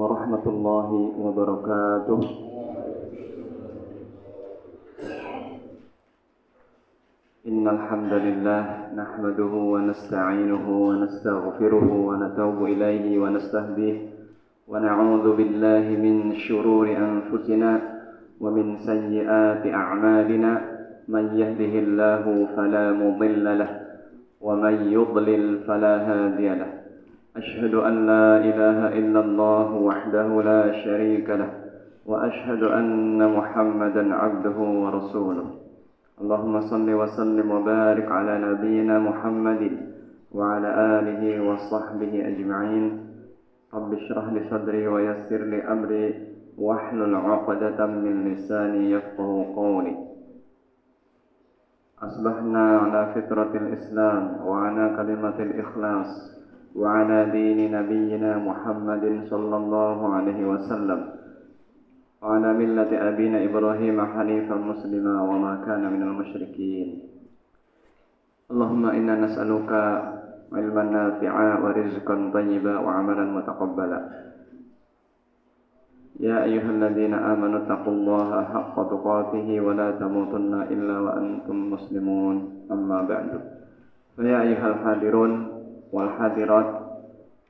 ورحمة الله وبركاته. إن الحمد لله نحمده ونستعينه ونستغفره ونتوب إليه ونستهديه ونعوذ بالله من شرور أنفسنا ومن سيئات أعمالنا من يهده الله فلا مضل له ومن يضلل فلا هادي له. أشهد أن لا إله إلا الله وحده لا شريك له وأشهد أن محمدا عبده ورسوله. اللهم صل وسلم وبارك على نبينا محمد وعلى آله وصحبه أجمعين. رب اشرح لي صدري ويسر لي أمري واحلل عقدة من لساني يفقه قولي. أصبحنا على فطرة الإسلام وعلى كلمة الإخلاص وعلى دين نبينا محمد صلى الله عليه وسلم وعلى ملة أبينا إبراهيم حنيفا مسلما وما كان من المشركين. اللهم إنا نسألك علما نافعا ورزقا طيبا وعملا متقبلا. يا أيها الذين آمنوا اتقوا الله حق تقاته ولا تموتن إلا وأنتم مسلمون. أما بعد، فيا أيها الحاضرون والحاضرات,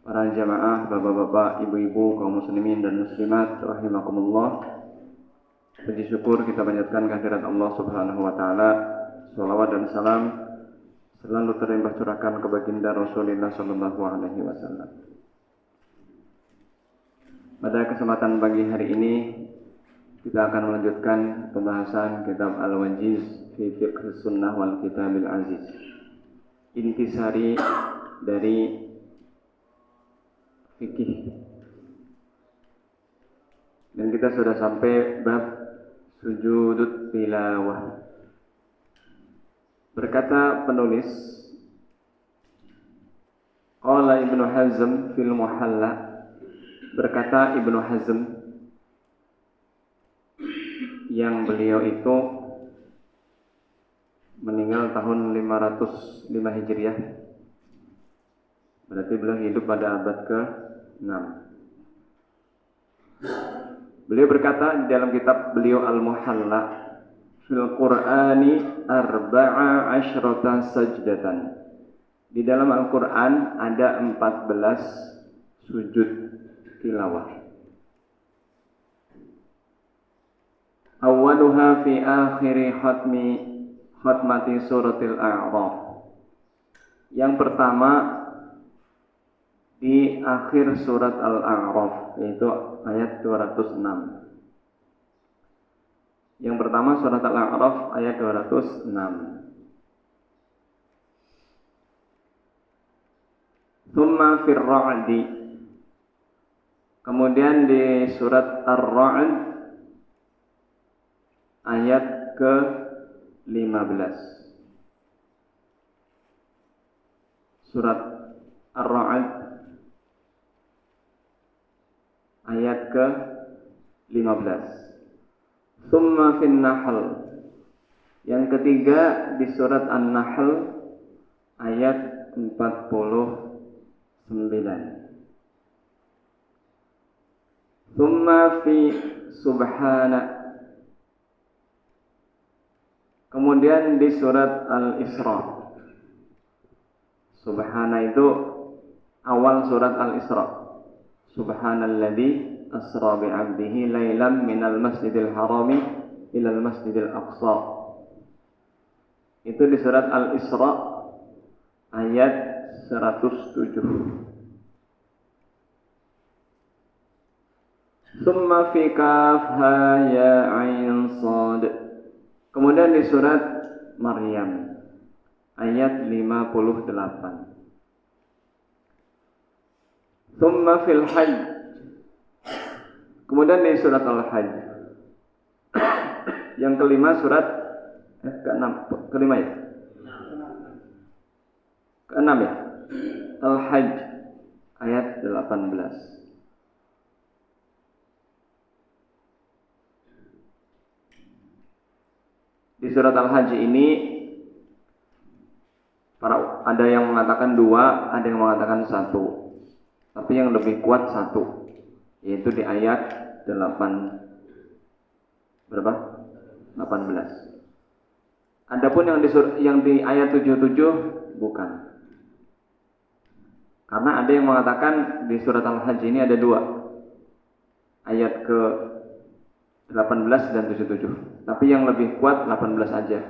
para jamaah, bapak-bapak, ibu-ibu, kaum muslimin dan muslimat rahimakumullah. Puji syukur kita panjatkan kehadirat Allah Subhanahu wa taala. Shalawat dan salam selalu terlimpah curahkan ke baginda Rasulullah sallallahu alaihi wasallam. Pada kesempatan pagi hari ini kita akan melanjutkan pembahasan kitab Al-Wajiz fi Fiqh Sunnah wal Kitabil Aziz. Intisari dari fikih. Dan kita sudah sampai bab sujudut tilawah. Berkata penulis, qala Ibnu Hazm fil Muhalla, berkata Ibnu Hazm yang beliau itu meninggal tahun 505 Hijriah. Berarti beliau hidup pada abad ke-6. Beliau berkata di dalam kitab beliau Al-Muhalla, fil Qur'ani arba'a asyrata sajdatan. Di dalam Al-Qur'an ada 14 sujud tilawah. Awwaluha fi akhiri khatmati suratil A'raf. Yang pertama di akhir surat Al-A'raf, yaitu ayat 206. Yang pertama surat Al-A'raf ayat 206. Tsumma fir Ra'di. Kemudian di surat Ar-Ra'd ayat ke-15. Surat Ar-Ra'd ayat ke-15. Tsumma fin Nahl. Yang ketiga di surat An-Nahl ayat 49. Tsumma fi Subhana. Kemudian di surat Al-Isra. Subhana itu awal surat Al-Isra. Subhanalladzi asra bi'abdihi lailan minal masjidil harami ilal masjidil aqsa. Itu di surat Al-Isra ayat 107. Summa fi kaf ha ya ain sad. Kemudian di surat Maryam ayat 58. Tsumma fil Hajj. Kemudian di surat Al-Hajj. Yang kelima surat kelima ya? Keenam ya? Al-Hajj ayat 18. Di surat Al-Hajj ini ada yang mengatakan 2, ada yang mengatakan 1. Tapi yang lebih kuat 1. yaitu di ayat 18. Adapun yang di ayat 77 bukan. Karena ada yang mengatakan di surat Al-Hajj ini ada dua, ayat ke 18 dan 77. Tapi yang lebih kuat 18 aja.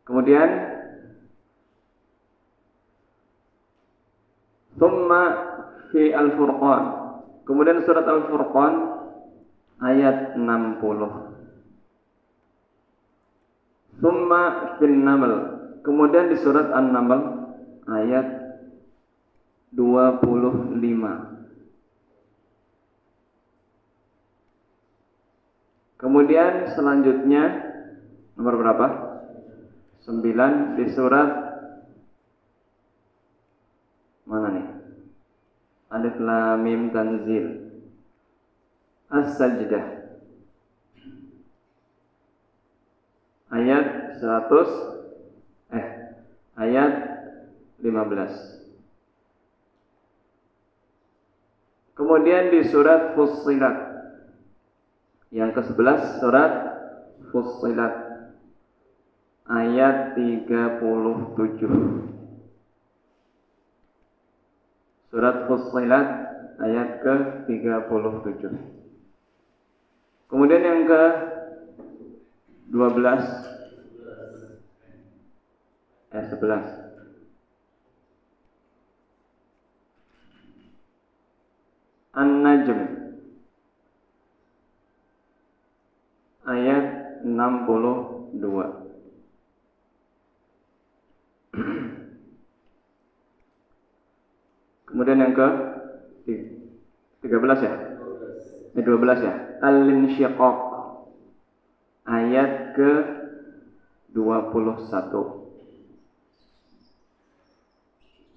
Kemudian Thumma fi Al-Furqan. Kemudian surat Al-Furqan ayat 60. Thumma fil Naml. Kemudian di surat An-Naml ayat 25. Kemudian selanjutnya nomor berapa? 9 di surat mana nih? Alif Lam Mim Tanzil. As-Sajdah. Ayat 15. Kemudian di surat Fussilat, yang ke-11 surat Fussilat ayat 37. Surat Fussilat ayat ke-37. Kemudian yang ke-12 11. An-Najm ayat 62. Kemudian yang ke 13 ya? 12 ya? Al-Insyiqaq ayat ke 21.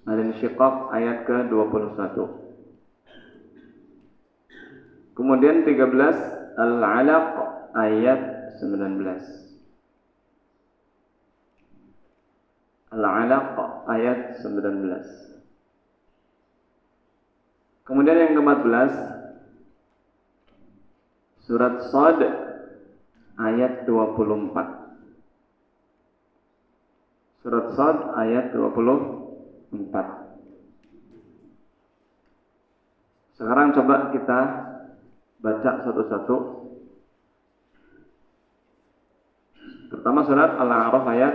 Al-Insyiqaq ayat ke 21. Kemudian 13 Al-Alaq ayat 19. Al-Alaq ayat 19. Kemudian yang ke-14 surat Shad ayat 24. Surat Shad ayat 24. Sekarang coba kita baca satu-satu. Pertama surat Al-A'raf ayat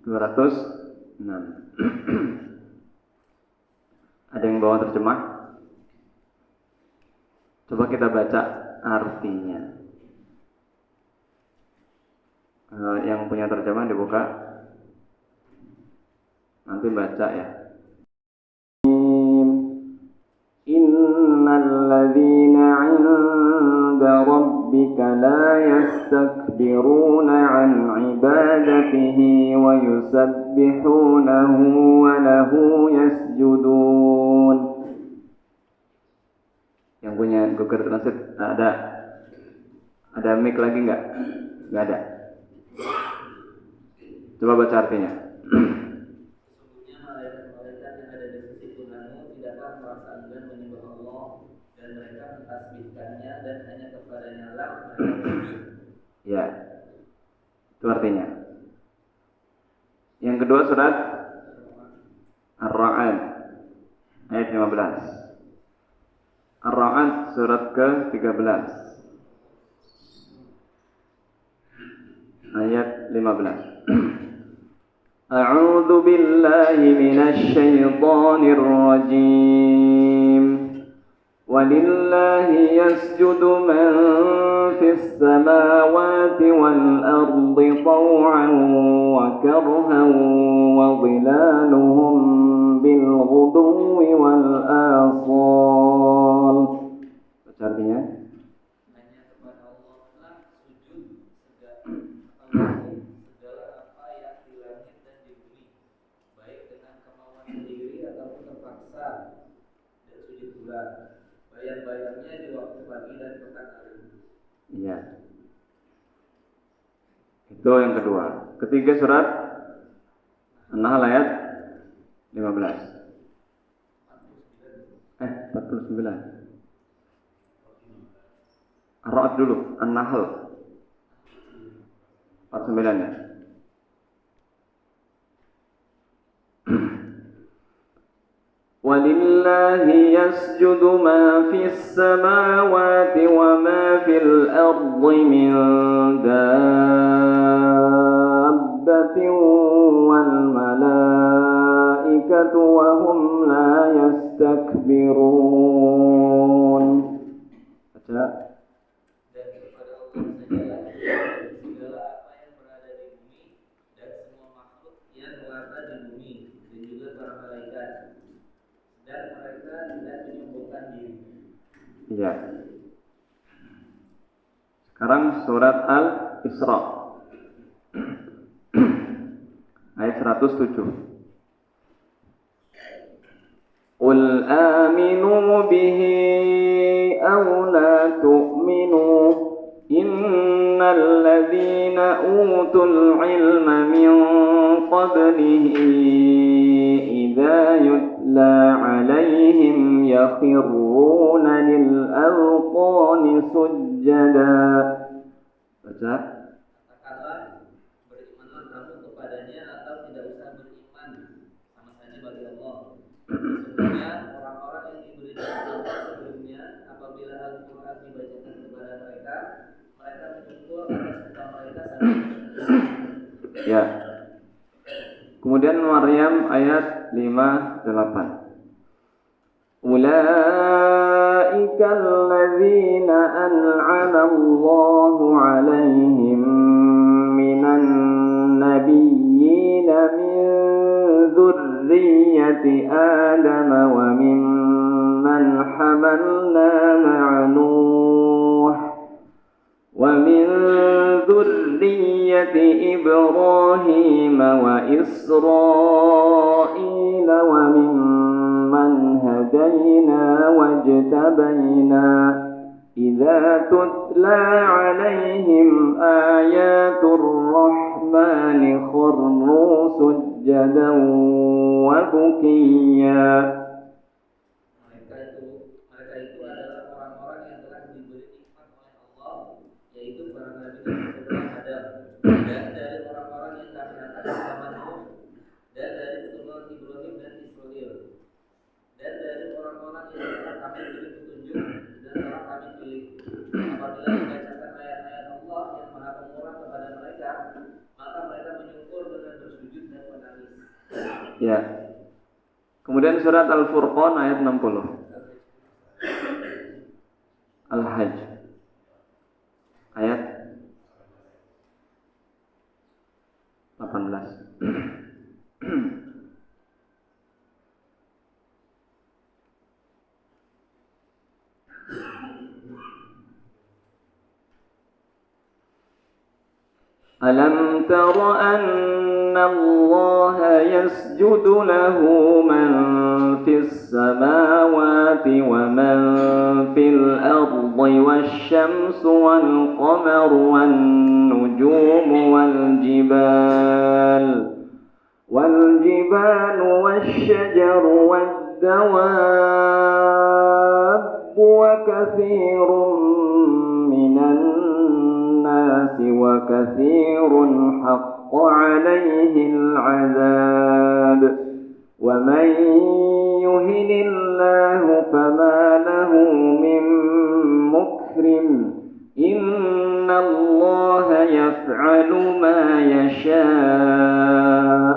206. Ada yang bawa terjemah? Coba kita baca artinya. Yang punya terjemah dibuka. Nanti baca ya. Innal ladzina 'inda rabbika la yastakbiruna 'an 'ibadatihi wa yusabbihunahu wa lahu yasjudun. Yang punya Google Translate ada mic lagi enggak? Enggak ada. Coba baca artinya. Ya, itu artinya. Yang kedua surat Ar-Ra'd ayat 15. Ar-Ra'd surat ke-13 ayat 15. A'udzu billahi minasy syaithanir rajim. Walillahi yasjudu man fis samawati wal ardi taw'an wa karhan wa dhilaluhum bil ghuduwi wal asal. Baca artinya. Hanya kepada Allah lah sujud segala apa yang di langit dan di bumi, baik dengan kemauan sendiri ataupun terpaksa, dan sujud pula bayang-bayangnya di waktu pagi dan petang hari. Iya. Itu yang kedua. Ketiga surat An-Nahl ayat 15. 49 49. Ar-Ra'd dulu, An-Nahl 49 ya. Walillahi yasjudu ma fis samawati wa ma fil ardi min dabbatin wal malaikatu wa hum la yastakbirun. Baca. Dan kepada Allah sajalah segala apa yang berada di bumi dan semua makhluk yang melata di bumi dan juga para malaikat, dan mereka tidak menyombongkan diri. Iya. Sekarang surat Al-Isra ayat 107. Qul aminu bihi aw la tu'minu innal ladzina utul ilma min qablihi idza yutla alaihim yakhruna lil azqani sujada. Baca. Katakanlah, berimanlah kamu kepadanya atau tidak usah beriman, sama saja bagi Allah. Sesungguhnya orang-orang yang diberi contoh sebelumnya, apabila Al-Quran dibacakan kepada mereka, mereka menyungkur atas muka mereka sambil bersujud. Ya. Kemudian Maryam ayat 58. Ulaika alladzina an'ama Allahu 'alaihim minan nabiyyin min dzurriyyati Adam wa mimman hamalna ma'a Nuh wa min dzurriyyati Ibrahim wa Israil wa mimman hadayna wajtabaina idza tutla alaihim ayatur rahmani kharru sujjadan wa bukiya. Mereka itu adalah orang-orang yang telah diberi nikmat oleh Allah, yaitu para nabi dan keturunan Adam, dan dari orang-orang yang kami angkat bersama Nuh, dan dari keturunan Ibrahim dan Israil, dan dari orang-orang yang telah kami beri petunjuk dan telah kami pilih. Apabila dibacakan ayat-ayat Allah yang Maha Pemurah kepada mereka, maka mereka menyungkur dengan bersujud dan menangis. Ya. Kemudian surat Al-Furqan ayat 60. Al-Hajj ayat 18. Alam tara anna Allah yasjudu lahu man fis samawati wa man fil ardi wasyamsu wal qamaru wan nujumu wal jibalu wasyajaru wad dawab wa katsirun minan وكثير حق عليه العذاب ومن يهن الله فما له من مكرم إن الله يفعل ما يشاء.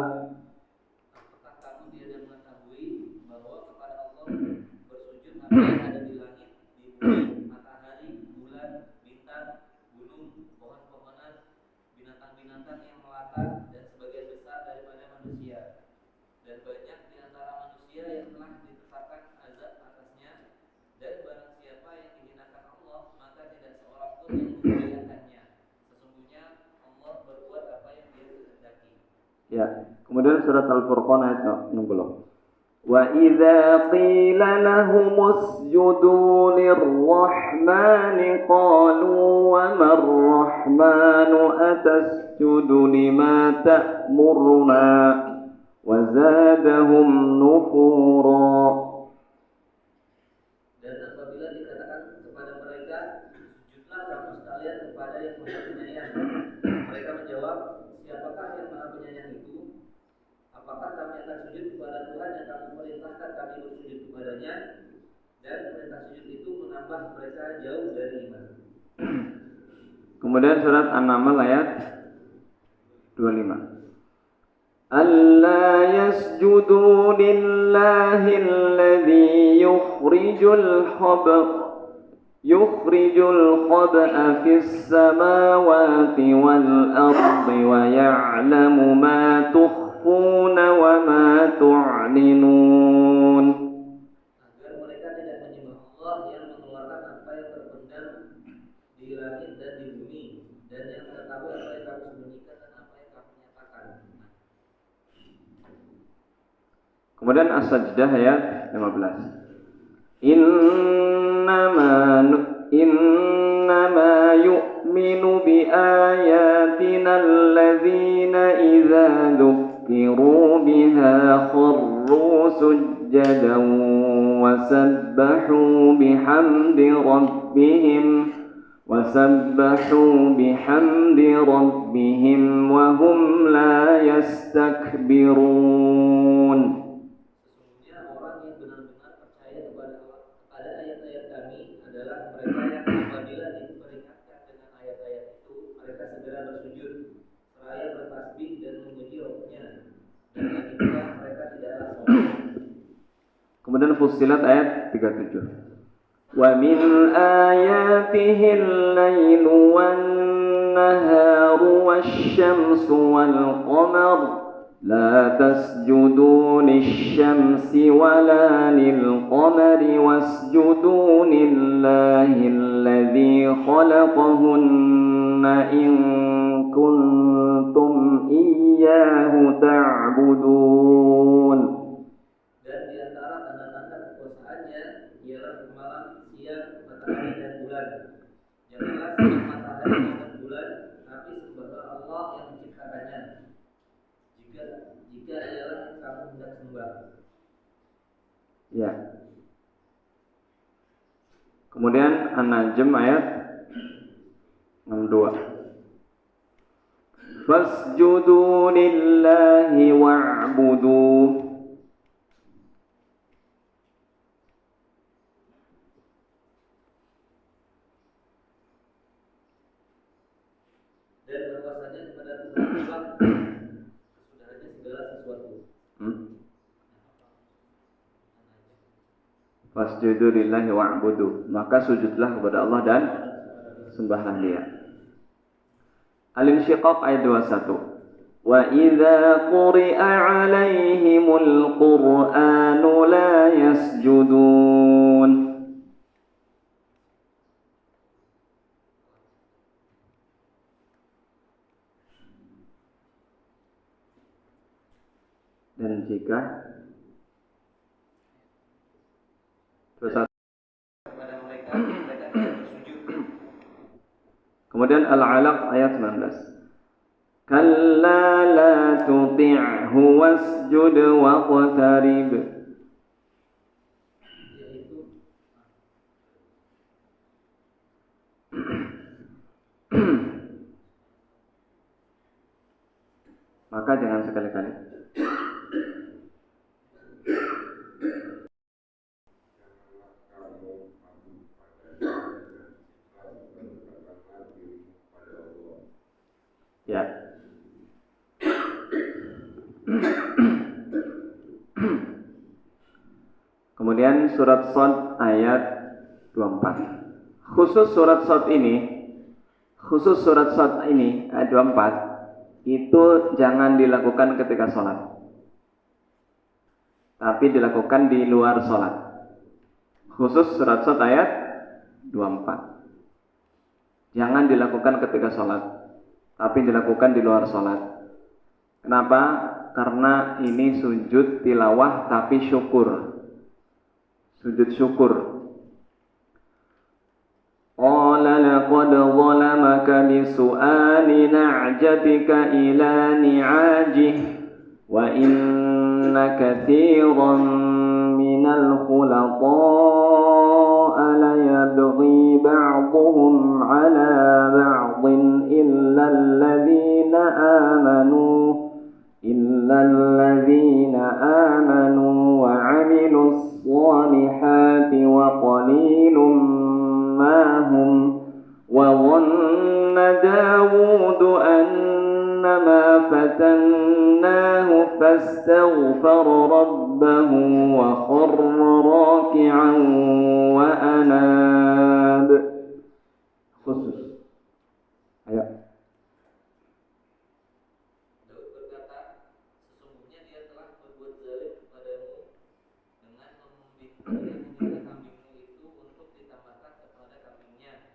Apakah kamu tidak mengetahui bahwa kepada Allah bersujud apa yang ada di langit, di bumi, matahari, bulan, bintang, gunung, pohon-pohonan, binatang-binatang yang melata, dan sebagian besar daripada manusia. Dan banyak di antara manusia yang telah ditetapkan azab atasnya. Dan barang siapa yang dihinakan Allah, maka tidak seorang pun yang memuliakannya. Sesungguhnya Allah berbuat apa yang Dia kehendaki. Ya. Kemudian surat Al-Furqan ayat 60. Wa idza qila lahum usjudu lirrahmani qalu wa marrahmanu atasjudu lima ta'muruna wa zadahum nufura. apakah kami akan sujud kepada Tuhan yang kami perintahkan kami bersujud kepadanya, dan perintah sujud itu menambah mereka jauh dari iman. Kemudian surat An-Naml ayat 25. ألا يسجدوا لله الذي يخرج الخبأ في السماوات والأرض ويعلم ما تخفون وما تعلنون. Agar mereka tidak menyembah Allah yang mengeluarkan apa yang terpendam di langit dan di bumi, dan yang mengetahui apa yang kamu sembunyikan dan apa yang kamu nyatakan. Kemudian As-Sajdah ayat 15. Innama yu'minu biayatina alladhina idza dzukkiru biha kharru sujjadan wasabbahu bihamdi rabbihim wa hum la yastakbirun. Sesungguhnya orang yang benar-benar percaya kepada ayat-ayat kami adalah mereka yang apabila diperingatkan dengan ayat-ayat itu, mereka segera bersujud seraya bertasbih dan memuji Rabb-nya, dan lagi pula mereka tidaklah sombong. Kemudian Fussilat ayat 37. Wa min ayatihi al-lailu wan-naharu wasyamsu wal-qamar la tasjudu lisyamsi wala lil-qamari wasjudu lillahi alladhi khalaqahunna in kuntum iyyahu ta'budun. Dan di antara tanda-tanda kekuasaannya ialah malam, siang, matahari dan bulan. Janganlah sembah matahari dan bulan, tapi sembahlah Allah yang menciptakannya. Jika ialah kamu hendak sembah. Ya. Kemudian An-Najm ayat 62. Fasjudu lillahi wa'budu. Dan bahwasanya kepada Tuhan Allah kesudahannya segala sesuatu. Fasjudu lillahi wa'budu. Maka sujudlah kepada Allah dan sembahlah Dia. Al-Insyiqaq ayat 21. Wa idza quri'a 'alaihimul Qur'anu la yasjudun. Dan jika Kepada mereka tidak bersujud. Kemudian Al-Alaq ayat 19. Kalla la tuti'hu wasjud waqtarib. Yaitu Maka jangan sekali-kali. Ya. Kemudian surat Shad ayat 24. Khusus surat Shad ini ayat 24 itu jangan dilakukan ketika sholat, tapi dilakukan di luar sholat. Khusus surat Shad ayat 24 jangan dilakukan ketika sholat, tapi dilakukan di luar sholat. Kenapa? Karena ini sujud tilawah tapi syukur. Sujud syukur. Qala laqad zalamaka bisu'ali na'jatika ila ni'ajih wa inna katsiran minal khulata'a la yabghi ba'dhum 'ala ba'dhin illa alladhina amanu إلا الذين آمنوا وعملوا الصالحات وقليل ما هم وظن داود أنما فتناه فاستغفر ربه وخر راكعا وأناب. Khusus. Ayo. Daud berkata, sesungguhnya dia telah berbuat zalim kepadamu dengan meminta kambingmu itu untuk ditambahkan kepada kambingnya.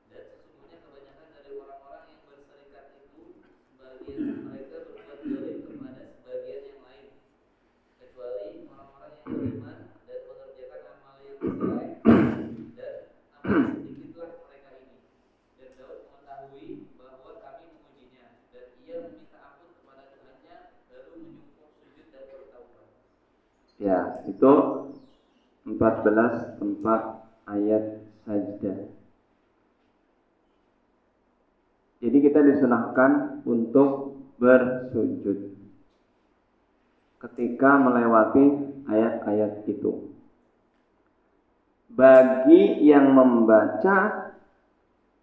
Dan sesungguhnya kebanyakan dari orang-orang yang berserikat itu sebagian mereka berbuat zalim kepada sebagian yang lain, kecuali orang-orang yang beriman dan mengerjakan amal yang saleh, dan amat sedikitlah mereka ini. Dan Daud mengetahui bahwa kami mengujinya, dan ia meminta ampun kepada Tuhannya, lalu menyungkur sujud dan bertaubat. Ya, itu 14 tempat ayat sajdah. Jadi kita disunahkan untuk bersujud ketika melewati ayat-ayat itu. Bagi yang membaca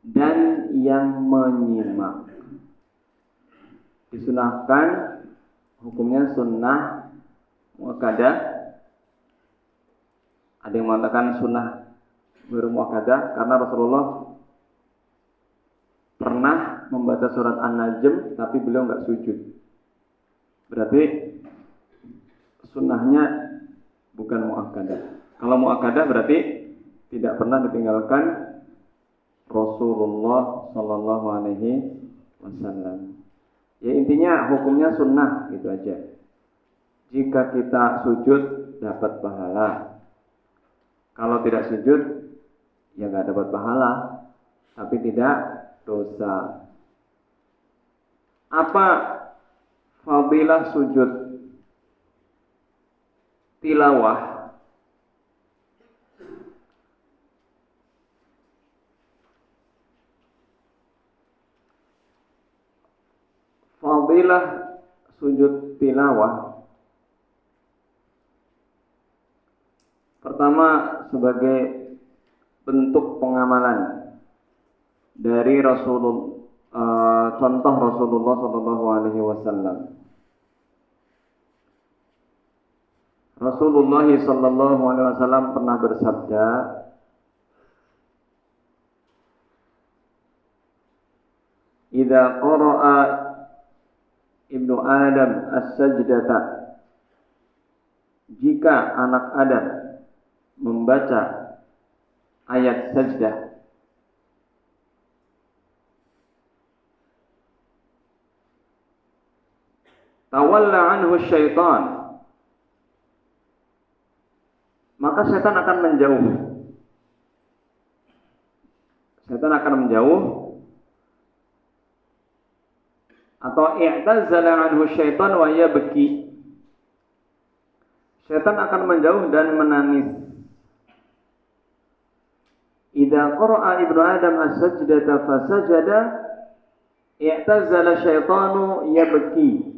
dan yang menyimak, disunahkan, hukumnya sunnah muakkadah. Ada yang mengatakan sunnah bermuakkadah karena Rasulullah pernah membaca surat An-Najm tapi beliau nggak sujud. Berarti sunnahnya bukan muakkadah. Kalau muakkadah berarti tidak pernah ditinggalkan Rasulullah Sallallahu Alaihi Wasallam. Ya intinya hukumnya sunnah gitu aja. Jika kita sujud dapat pahala. Kalau tidak sujud ya nggak dapat pahala, tapi tidak dosa. Apa fadilah sujud tilawah? Fadilah sujud tilawah pertama sebagai bentuk pengamalan dari contoh Rasulullah Sallallahu Alaihi Wasallam. Rasulullah Sallallahu Alaihi Wasallam pernah bersabda, "Idza qara'a ibnu Adam as-sajdata," jika anak Adam membaca ayat sajdah, tawalla anhu syaitan, maka setan akan menjauh. Setan akan menjauh atau i'tazala anhu syaitan wa yabki. Setan akan menjauh dan menangis. Idza qara'a ibnu Adam as-sajdata fasajada i'tazala syaitanu yabki.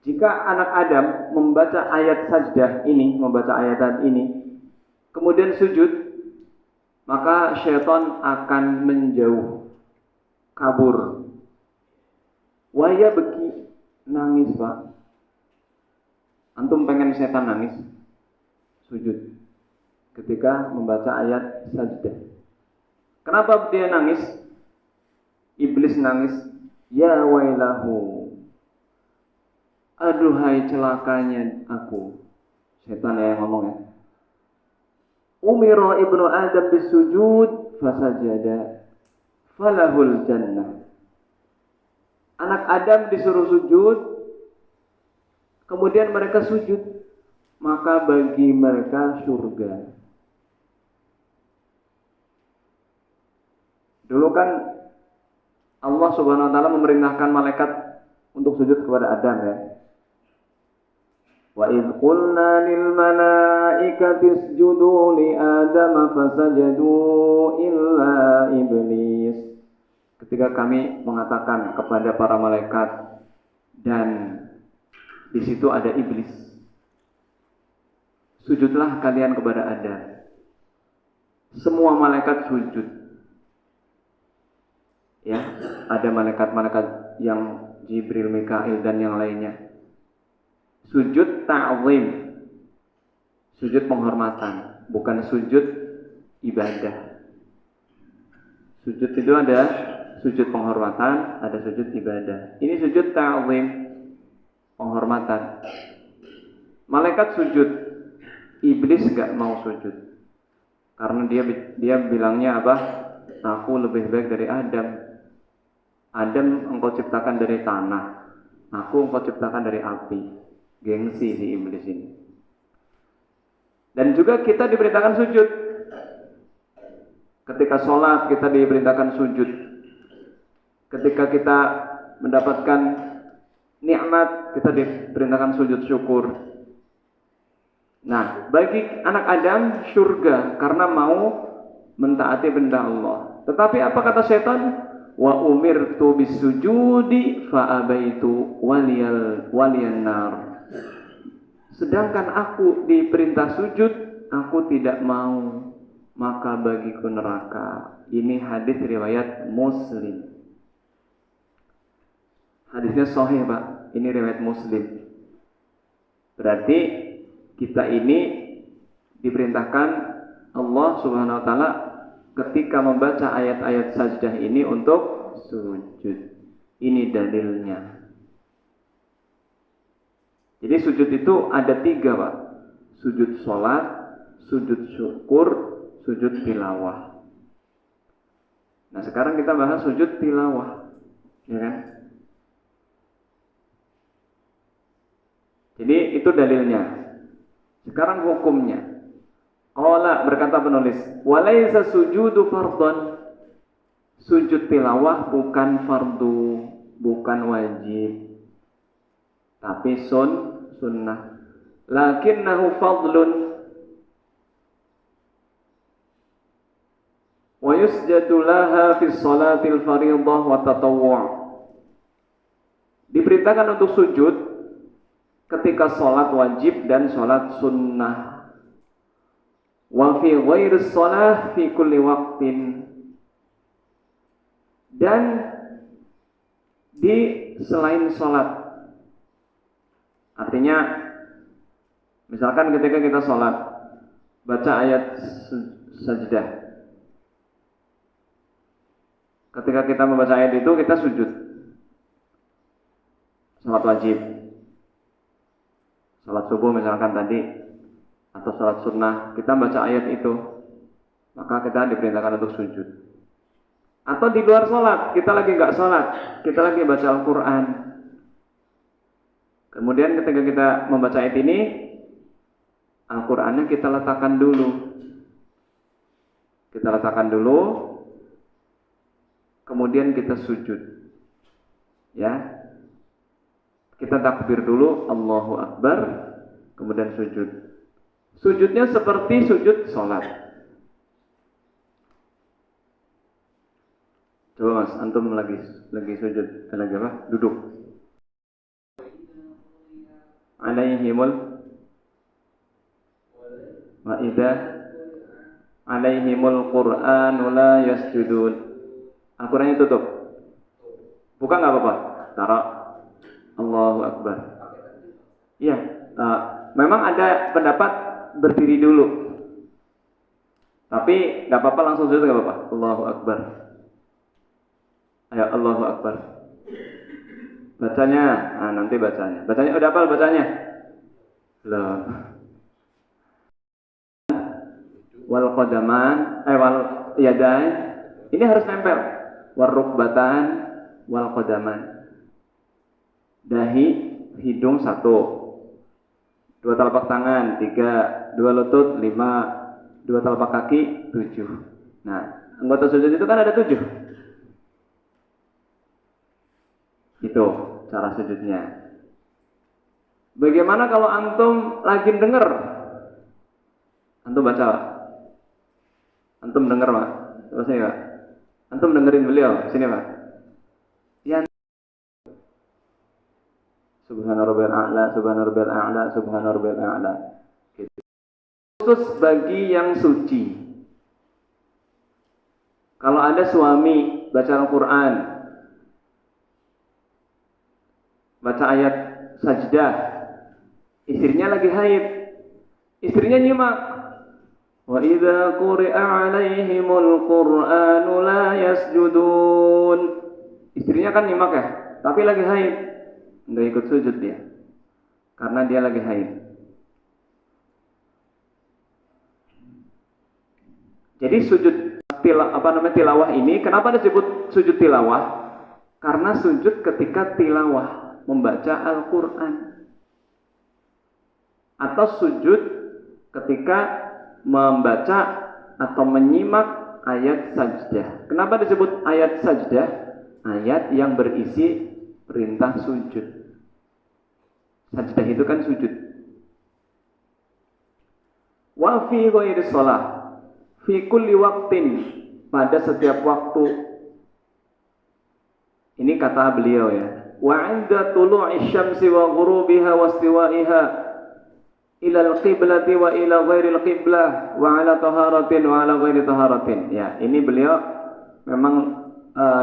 Jika anak Adam membaca ayat sajdah ini, membaca ayat ini, kemudian sujud, maka syaitan akan menjauh, kabur. Waya beki, nangis Pak. Antum pengen setan nangis? Sujud ketika membaca ayat sajdah. Kenapa dia nangis? Iblis nangis, ya wailahu, aduhai celakanya aku. Setan yang ngomong ya. Umira ibnu Adam bisujud fasajada falahul jannah. Anak Adam disuruh sujud, kemudian mereka sujud, maka bagi mereka surga. Dulu kan Allah Subhanahu wa taala memerintahkan malaikat untuk sujud kepada Adam ya. Wa idh qulna lil malaikati isjudu li Adam fasajadu illa iblis. Ketika kami mengatakan kepada para malaikat dan di situ ada iblis. Sujudlah kalian kepada Adam. Semua malaikat sujud. Ya, ada malaikat-malaikat yang Jibril, Mikail dan yang lainnya. Sujud ta'zim. Sujud penghormatan, bukan sujud ibadah. Sujud itu ada sujud penghormatan, ada sujud ibadah. Ini sujud ta'zim, penghormatan. Malaikat sujud, iblis gak mau sujud. Karena dia bilangnya apa? Aku lebih baik dari Adam. Adam engkau ciptakan dari tanah, aku engkau ciptakan dari api. Gengsi si iblis ini. Dan juga kita diperintahkan sujud. Ketika sholat kita diperintahkan sujud. Ketika kita mendapatkan nikmat kita diperintahkan sujud syukur. Nah, bagi anak Adam surga karena mau mentaati perintah Allah. Tetapi apa kata setan? Wa umirtu bisujudi fa abaitu waliyan nar. Sedangkan aku diperintah sujud, aku tidak mau, maka bagiku neraka. Ini hadis riwayat Muslim. Hadisnya sahih, Pak. Ini riwayat Muslim. Berarti kita ini diperintahkan Allah Subhanahu wa taala ketika membaca ayat-ayat sajdah ini untuk sujud. Ini dalilnya. Jadi sujud itu ada 3, Pak. Sujud sholat, sujud syukur, sujud tilawah. Nah sekarang kita bahas sujud tilawah, ya kan? Jadi itu dalilnya. Sekarang hukumnya. Qala, berkata penulis, walaysa sujudu fardhon. Sujud tilawah bukan fardu, bukan wajib, tapi sunnah. Lakinnahu fadlun wa yusjadu laha fi sholatil fardhah wa tatawwu'. Diperintahkan untuk sujud ketika sholat wajib dan sholat sunnah. Wa fi ghairi sholah fi kulli waqtin. Dan di selain sholat. Artinya misalkan ketika kita sholat baca ayat sajdah. Ketika kita membaca ayat itu kita sujud. Sholat wajib. Sholat subuh misalkan tadi, atau sholat sunnah, kita baca ayat itu, maka kita diperintahkan untuk sujud. Atau di luar sholat, kita lagi nggak sholat, kita lagi baca Al-Quran. Kemudian ketika kita membaca ayat ini, Al-Qurannya kita letakkan dulu. Kita letakkan dulu, kemudian kita sujud. Ya. Kita takbir dulu, Allahu Akbar, kemudian sujud. Sujudnya seperti sujud sholat. Coba Mas, antum lagi sujud, lagi apa? Duduk. Alaihimul wa idza alaihimul Qur'anu la yasjudun. Al-Qur'annya tutup. Buka nggak apa-apa? Taruh. Allahu Akbar. Iya, memang ada pendapat berdiri dulu. Tapi nggak apa-apa langsung sujud nggak apa-apa. Allahu Akbar. Ayo Allahu Akbar. Bacanya, nanti bacanya. Bacanya udah hafal bacanya? Belum. Wal qadaman, wal yadain. Ini harus nempel. Wal rukbatan, wal qadaman. Dahi, hidung 1, 2 telapak tangan 3, 2 lutut 5, 2 telapak kaki 7. Nah, anggota sujud itu kan ada 7. Itu cara sujudnya. Bagaimana kalau antum lagi denger? Antum baca, Pak. Antum denger, Pak. Coba sini, Pak. Antum dengerin beliau, sini, Pak. Ya. subhana rabbiyal a'la, subhana rabbiyal a'la, subhana rabbiyal a'la. Gitu. Khusus bagi yang suci. Kalau ada suami baca Al-Quran, baca ayat sajdah, istrinya lagi haid, istrinya nyimak. Wa idza quri'a 'alaihimul Qur'anu la yasjudun. Istrinya kan nyimak ya, tapi lagi haid, enggak ikut sujud dia, karena dia lagi haid. Jadi sujud tilawah ini, kenapa disebut sujud tilawah? Karena sujud ketika tilawah, membaca Al-Quran, atau sujud ketika membaca atau menyimak ayat sajdah. Kenapa disebut ayat sajdah? Ayat yang berisi perintah sujud. Sajdah itu kan sujud. Wa fi ghairi shalah, fi kulli waqtin, pada setiap waktu. Ini kata beliau ya. Wa 'inda tulu'i syamsi wa ghurubiha wa istiwa'iha ila al-qiblati wa ila ghairi al-qiblah wa 'ala taharatin wa 'ala ghairi taharatin. Ya, ini beliau memang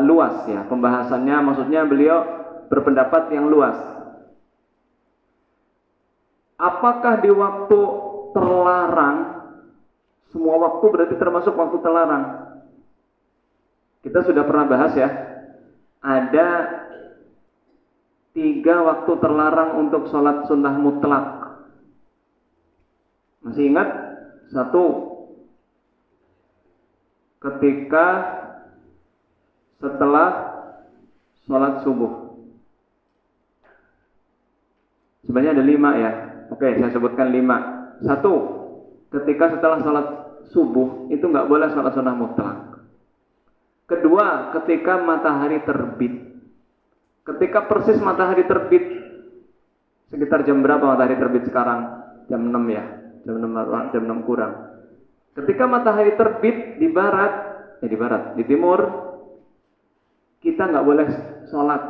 luas ya pembahasannya, maksudnya beliau berpendapat yang luas. Apakah di waktu terlarang, semua waktu berarti termasuk waktu terlarang? Kita sudah pernah bahas ya, ada 3 waktu terlarang untuk sholat sunnah mutlak. Masih ingat? 1, ketika setelah sholat subuh. Sebenarnya ada 5 ya. Oke, saya sebutkan 5. 1, ketika setelah sholat subuh itu nggak boleh sholat sunnah mutlak. Kedua, ketika matahari terbit. Ketika persis matahari terbit, sekitar jam berapa matahari terbit sekarang? Jam 6 ya, jam 6 kurang. Ketika matahari terbit di di timur, kita nggak boleh sholat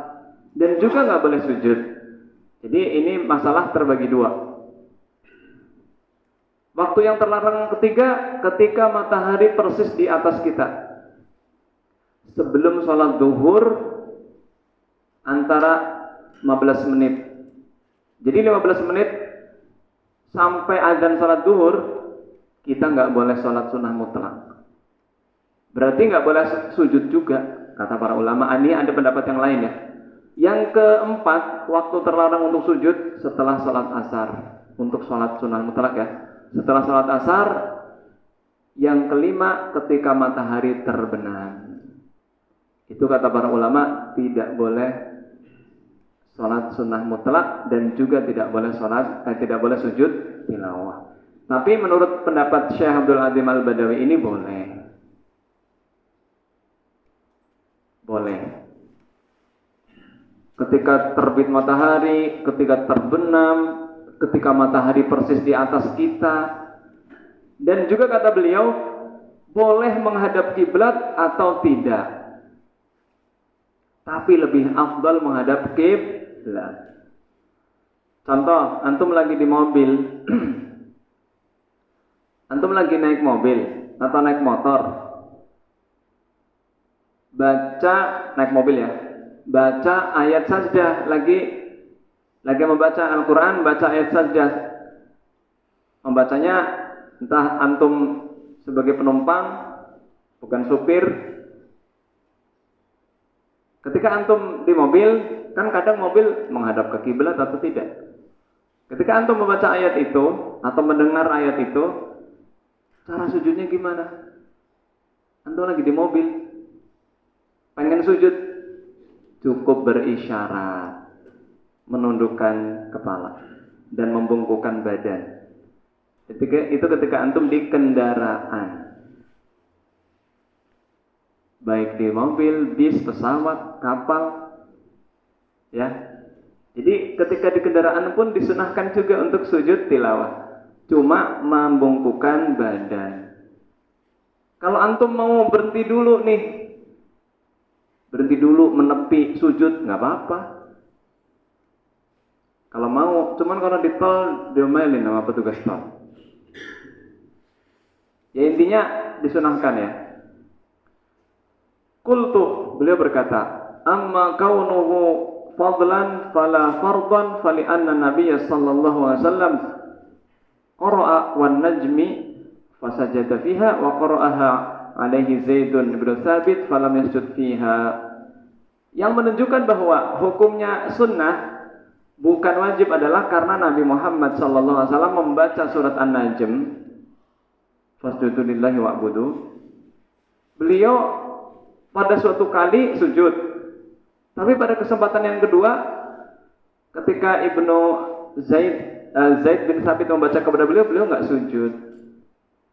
dan juga nggak boleh sujud. Jadi ini masalah terbagi 2. Waktu yang terlarang ketiga, ketika matahari persis di atas kita, sebelum sholat zuhur antara 15 menit. Jadi 15 menit sampai azan sholat zuhur, kita nggak boleh sholat sunnah mutlak. Berarti nggak boleh sujud juga, kata para ulama. Ini ada pendapat yang lain ya. Yang keempat, waktu terlarang untuk sujud setelah sholat asar, untuk sholat sunnah mutlak ya. Setelah sholat asar. Yang kelima, ketika matahari terbenam. Itu kata para ulama, tidak boleh sholat sunnah mutlak dan juga tidak boleh sujud tilawah. Tapi menurut pendapat Syekh Abdul Azim Al-Badawi ini boleh. Boleh. Ketika terbit matahari, ketika terbenam, ketika matahari persis di atas kita. Dan juga kata beliau, boleh menghadap kiblat atau tidak. Tapi lebih afdal menghadap kiblat. Contoh, antum lagi di mobil. Antum lagi naik mobil atau naik motor. Naik mobil ya. Baca ayat sajdah, lagi membaca Al-Quran, baca ayat sajdah. Membacanya entah antum sebagai penumpang, bukan supir. Ketika antum di mobil, kan kadang mobil menghadap ke kiblat atau tidak. Ketika antum membaca ayat itu atau mendengar ayat itu, cara sujudnya gimana? Antum lagi di mobil, pengen sujud, cukup berisyarat, menundukkan kepala dan membungkukkan badan. Itu ketika antum di kendaraan, baik di mobil, bis, pesawat, kapal, ya. Jadi ketika di kendaraan pun disunahkan juga untuk sujud tilawah, cuma membungkukkan badan. Kalau antum mau berhenti dulu menepi sujud, nggak apa-apa. Kalau mau, cuman kalau di tol diomelin sama petugas tol. Ya intinya disunahkan ya. Qultu, beliau berkata, amma kaunuhu fadlan fala fardan fali anna nabiyya sallallahu alaihi wasallam qara'a wan najmi fasajada fiha wa qara'aha alaihi Zaidun bin Thabit falam yasjud fiha. Yang menunjukkan bahwa hukumnya sunnah bukan wajib adalah karena Nabi Muhammad sallallahu alaihi wasallam membaca surat An-Najm, fasjudu lillahi wa'budu. Beliau pada suatu kali sujud. Tapi pada kesempatan yang kedua, ketika Ibnu Zaid bin Thabit membaca kepada beliau, beliau enggak sujud.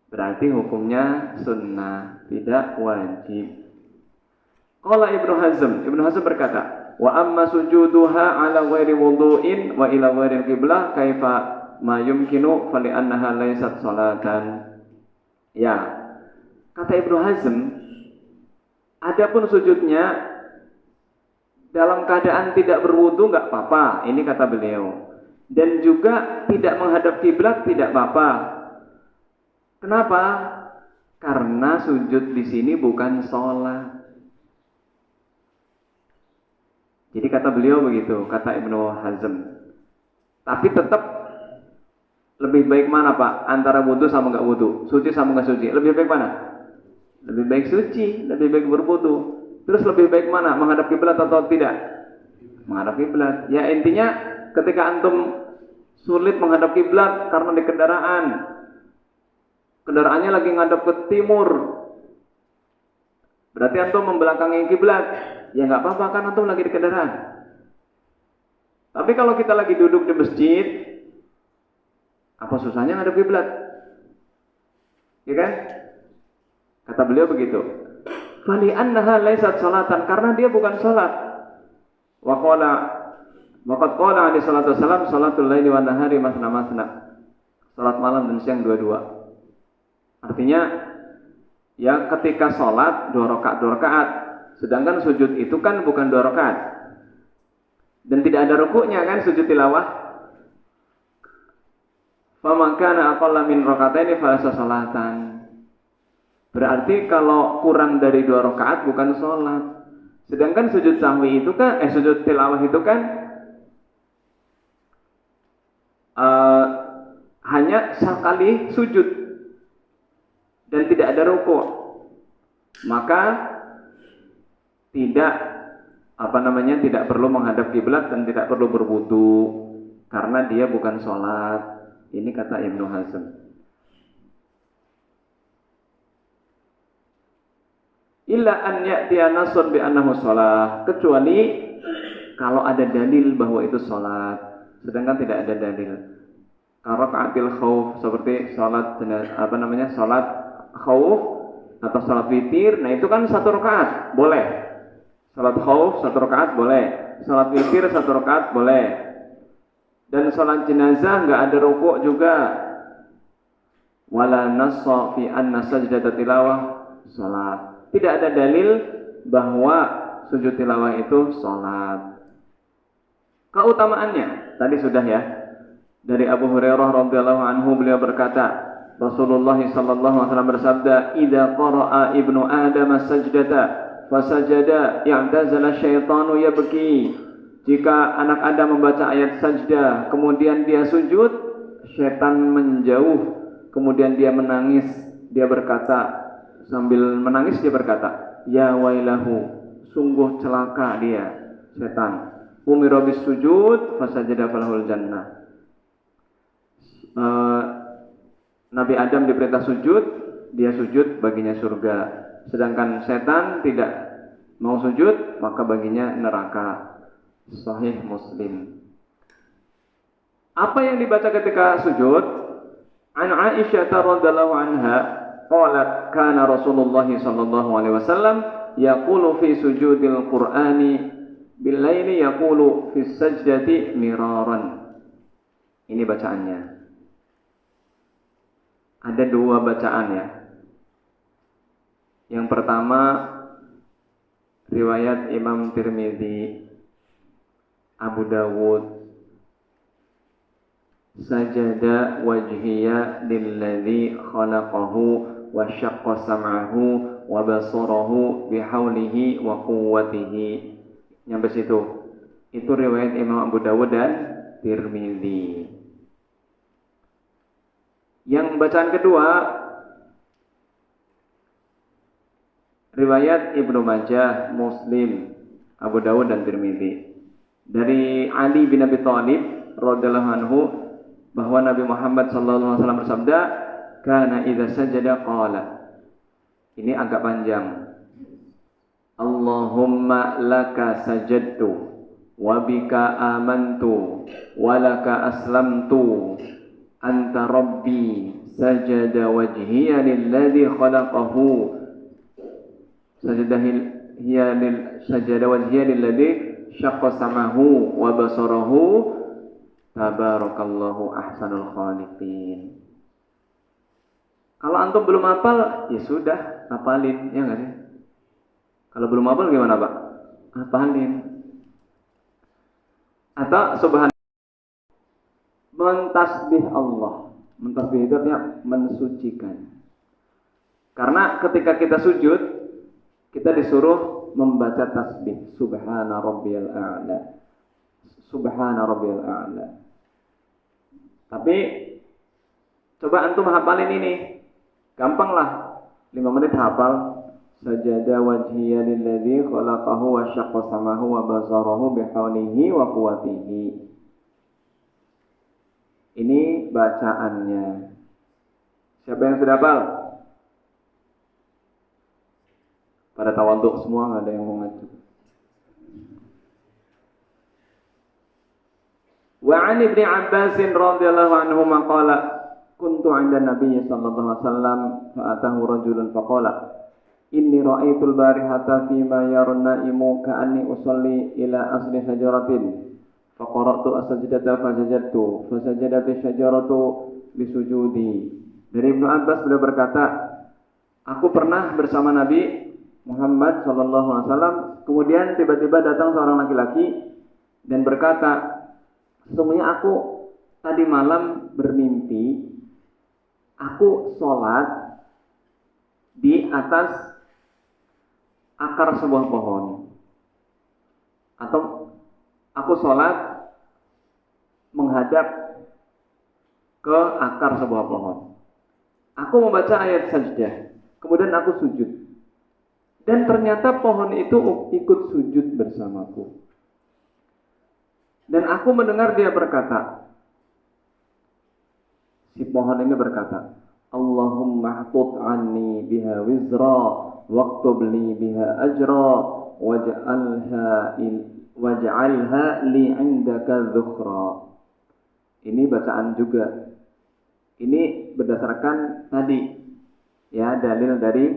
Berarti hukumnya sunnah, tidak wajib. Qala Ibnu Hazm berkata, wa amma sujuduha ala ghairi wudu'in wa ila ghairi qiblah kaifa ma yumkinu fali annaha laysat salatan. Ya, kata Ibnu Hazm, adapun sujudnya dalam keadaan tidak berwudu enggak apa-apa, ini kata beliau. Dan juga tidak menghadap kiblat tidak apa-apa. Kenapa? Karena sujud di sini bukan sholat. Jadi kata beliau begitu, kata Ibnu Hazm. Tapi tetap lebih baik mana Pak? Antara wudu sama enggak wudu, suci sama enggak suci. Lebih baik mana? Lebih baik suci, lebih baik berwudu. Terus lebih baik mana? Menghadap kiblat atau tidak? Menghadap kiblat. Ya intinya ketika antum sulit menghadap kiblat karena di kendaraannya lagi ngadap ke timur, berarti antum membelakangi kiblat. Ya nggak apa-apa kan antum lagi di kendaraan. Tapi kalau kita lagi duduk di masjid, apa susahnya ngadep kiblat? Ya kan? Kata beliau begitu. Fali annaha laysat salatan, karena dia bukan salat. Wa qala alaihi salatu wasalam salatul laili wan nahari masna masna. Salat malam dan siang dua-dua. Artinya ya ketika salat 2 rakaat. Sedangkan sujud itu kan bukan 2 rakaat. Dan tidak ada rukuknya kan sujud tilawah. Faman kana aqalla min rakataini falasa salatan. Berarti kalau kurang dari 2 rakaat bukan salat. Sedangkan sujud sahwi itu kan sujud tilawah itu kan hanya sekali sujud dan tidak ada rukuk. Maka tidak perlu menghadap kiblat dan tidak perlu berwudu karena dia bukan sholat. Ini kata Ibnu Hazm. Illa an ya'tiya nasun bi annahu shalah, kecuali kalau ada dalil bahwa itu sholat, sedangkan tidak ada dalil. Rakaatil khauf, seperti sholat khauf atau sholat witir, nah itu kan 1 rakaat boleh. Salat khauf 1 rakaat boleh, salat witir 1 rakaat boleh. Dan salat jenazah enggak ada rukuk juga. Wala nassa fi anna sajdata tilawah salat. Tidak ada dalil bahwa sujud tilawah itu salat. Keutamaannya tadi sudah ya. Dari Abu Hurairah radhiyallahu anhu beliau berkata, Rasulullah sallallahu alaihi wasallam bersabda, "Idza qara'a ibnu Adam as-sajdata fasajada i'tazala syaitanu yabki." Jika anak Adam membaca ayat sajdah kemudian dia sujud, syaitan menjauh, kemudian dia menangis, dia berkata sambil menangis dia berkata, "Ya wailahu, sungguh celaka dia, setan. Umira bis sujud fasajada falahul jannah." Nabi Adam diperintah sujud, dia sujud baginya surga. Sedangkan setan tidak mau sujud, maka baginya neraka. Sahih Muslim. Apa yang dibaca ketika sujud? An Aisyah radhiyallahu anha qalat kana Rasulullah sallallahu alaihi wasallam yaqulu fi sujudil Qur'ani bil laili yaqulu fi sajdati miraran. Ini bacaannya. Ada 2 bacaan ya. Yang pertama riwayat Imam Tirmidzi, Abu Dawud, sajada wajhiya lilladzi khalaqahu wa syaqqa sam'ahu wa basarahu bihaulihi wa quwwatihi. Nyampe situ. Itu riwayat Imam Abu Dawud dan Tirmidzi. Yang bacaan kedua riwayat Ibnu Majah, Muslim, Abu Dawud dan Tirmidzi. Dari Ali bin Abi Thalib radhiyallahu anhu bahwa Nabi Muhammad sallallahu alaihi wasallam bersabda, "Kana idza sajada qala." Ini agak panjang. Allahumma laka sajadtu wa bika amantu wa laka aslamtu anta rabbi sajada wajhiya lilladzi khalaqahu sajada wajhiya lilladzi syaqqa samahu wa basarahu tabarakallahu ahsanul khaliqin. Kalau antum belum hafal, ya sudah, hafalin, ya enggak sih? Kalau belum hafal gimana, Pak? Hafalin. Atau subhanallah, mentasbih Allah. Mentasbih itu artinya mensucikan. Karena ketika kita sujud, kita disuruh membaca tasbih. Subhana rabbiyal a'la. Subhana rabbiyal a'la. Tapi coba antum hafalin ini. Gampang lah. 5 menit hafal. Sajada wajhiya lilladzi khalaqahu wa syaqqa samahu wa basarahu bihaulihi wa quwwatihi. Ini bacaannya. Siapa yang sudah hafal? Pada tawaduk semua, enggak ada yang mau ngaji. Wa 'an Ibnu Abbas radhiyallahu anhu maqala kuntu 'inda Nabi sallallahu alaihi wasallam fa atahu rajulun faqala inni ra'aitul barihata fima yarnaimu ka'anni usalli ila asli syajaratin faqara'tu as-sajdata fasajadtu fasajadati syajaratu bisujudi. Dari Ibnu Abbas beliau berkata, aku pernah bersama Nabi Muhammad sallallahu alaihi wasallam, kemudian tiba-tiba datang seorang laki-laki dan berkata, sesungguhnya aku tadi malam bermimpi aku sholat di atas akar sebuah pohon, atau aku sholat menghadap ke akar sebuah pohon. Aku membaca ayat sajdah, kemudian aku sujud, dan ternyata pohon itu ikut sujud bersamaku. Dan aku mendengar dia berkata, si pohon ini berkata, Allahumma htut anni biha wizra waktub li biha ajra waj'alha li 'indaka dhukhra. Ini bacaan juga. Ini berdasarkan tadi ya, dalil dari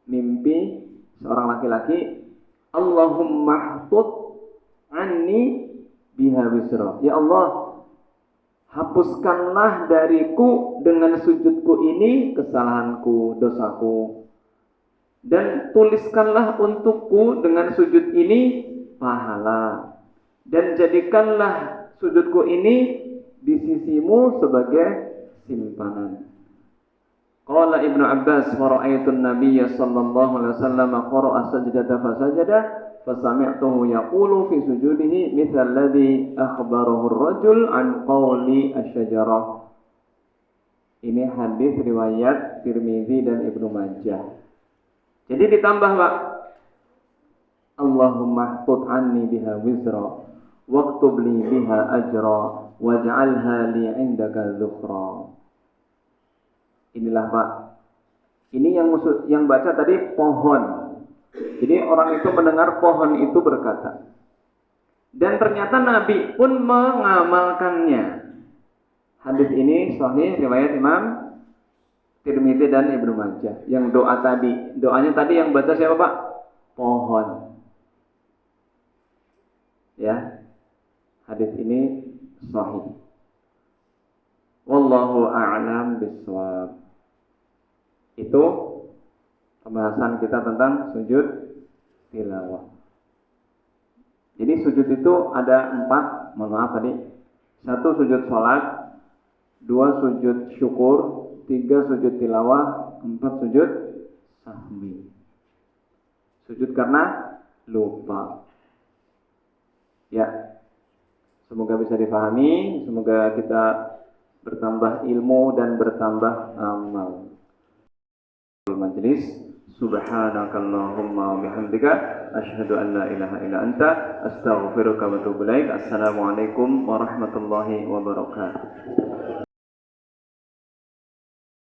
mimpi seorang laki-laki. Allahumma htut anni biha wizra. Ya Allah, hapuskanlah dariku dengan sujudku ini kesalahanku, dosaku. Dan tuliskanlah untukku dengan sujud ini pahala. Dan jadikanlah sujudku ini di sisimu sebagai simpanan. Qala Ibnu Abbas wa ra'aitun nabiyya sallallahu alaihi wasallam qara'a sajdata fasajada fasami'tuhu yaqulu fi sujudihi mithla alladhi akhbarahu ar-rajul an qawli asy-syajarah. Ini hadis riwayat Tirmidzi dan Ibnu Majah. Jadi ditambah, Pak, Allahumma htut anni biha wizra waktub li biha ajra waj'alha li 'indaka dhukhra. Inilah, Pak. Ini yang baca tadi pohon. Jadi orang itu mendengar pohon itu berkata. Dan ternyata Nabi pun mengamalkannya. Hadis ini sahih riwayat Imam Tirmidzi dan Ibnu Majah. Yang doa tadi, doanya tadi yang baca siapa, Pak? Pohon. Ya. Hadis ini sahih. Wallahu a'lam bishawab. Itu pembahasan kita tentang sujud tilawah. Jadi sujud itu ada 4, mohon maaf tadi. 1 sujud sholat, 2 sujud syukur, 3 sujud tilawah, 4 sujud sahwi. Sujud karena lupa. Ya, semoga bisa difahami, semoga kita bertambah ilmu dan bertambah amal. Majlis, subhanakallahumma wa bihamdika asyhadu an la ilaha illa anta astaghfiruka wa atubu ilaik. Assalamualaikum warahmatullahi wabarakatuh.